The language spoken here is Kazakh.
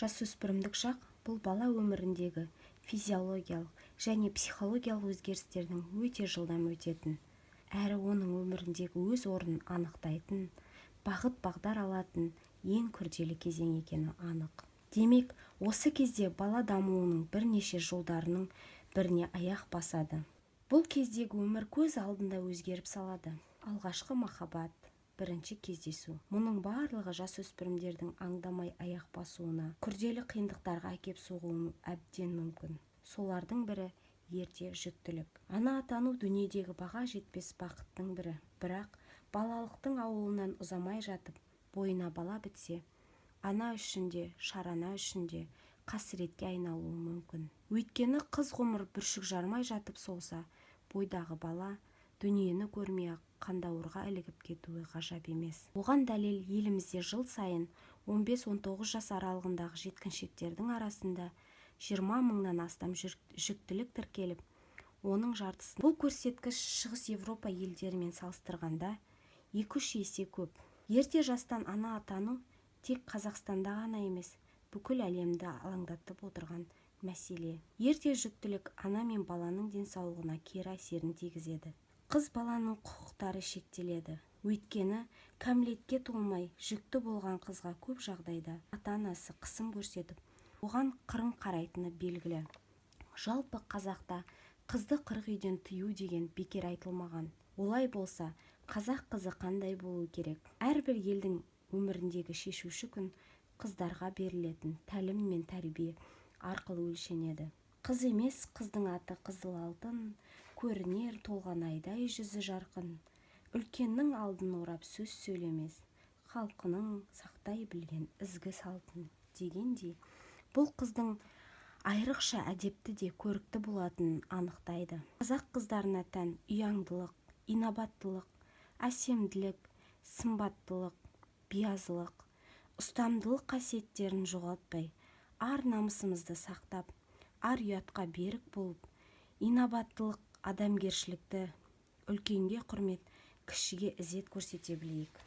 Жасөспірімдік шақ бұл бала өміріндегі физиологиялық және психологиялық өзгерістердің өте жылдам өтетін, әрі оның өміріндегі өз орнын анықтайтын, бағыт-бағдар алатын ең күрделі кезең екені анық. Демек, осы кезде бала дамуының бірнеше жолдарының біріне аяқ басады. Бұл кездегі өмір көз алдында өзгеріп салады. Алғашқы махаббат, бірінші кездесу. Мұның барлығы жасөспірімдердің аңдамай аяқ басуына, күрделі қиындықтарға әкеп соғуы әбден мүмкін. Солардың бірі ерте жүктілік. Ана атану дүниедегі баға жетпес бақыттың бірі. Бірақ балалықтың ауылынан ұзамай жатып, бойына бала бітсе, ана үшін де, шарана үшін де қасіретке айналуы мүмкін. Өйткені қыз ғұмыр бүршік жармай жатып солса, бойдағы бала дүниені көрмей-ақ қандауырға ілігіп кетуі ғажап емес. Оған дәлел елімізде жыл сайын 15-19 жас аралығындағы жеткіншектердің арасында 20 мыңнан астам жүктілік тіркеліп, оның жартысы. Бұл көрсеткіш Шығыс Европа елдерімен салыстырғанда 2-3 есе көп. Ерте жастан ана атану тек Қазақстанда ғана емес, бүкіл әлемді алаңдатып отырған мәселе. Ерте жүктілік ана мен баланың денсаулығына кері әсерін тигізеді. Қыз баланың құқықтары шектеледі. Өйткені кәмелетке толмай жүкті болған қызға көп жағдайда ата-анасы қысым көрсетіп, оған қырын қарайтыны белгілі. Жалпы қазақта қызды 40 үйден тыю деген бекер айтылмаған. Олай болса, қазақ қызы қандай болу керек? Әрбір елдің өміріндегі шешуші күн қыздарға берілетін тәлім мен тәрбие арқылы өлшенеді. Қыз емес, қыздың аты қызыл алтын, көрінер толған айдай жүзі жарқын. Үлкеннің алдын орап сөз сөйлемес, халқының сақтай білген ізгі салтын дегендей, бұл қыздың айрықша әдепті де көрікті болатынын анықтайды. Қазақ қыздарына тән ұяңдылық, инабаттылық, әсемділік, сымбаттылық, биязылық, ұстамдылық қасиеттерін жоғалтпай, ар намысымызды сақтап, ар ұятқа берік болып, инабаттылық, адамгершілікті, үлкенге құрмет, кішіге ізет көрсете білейік.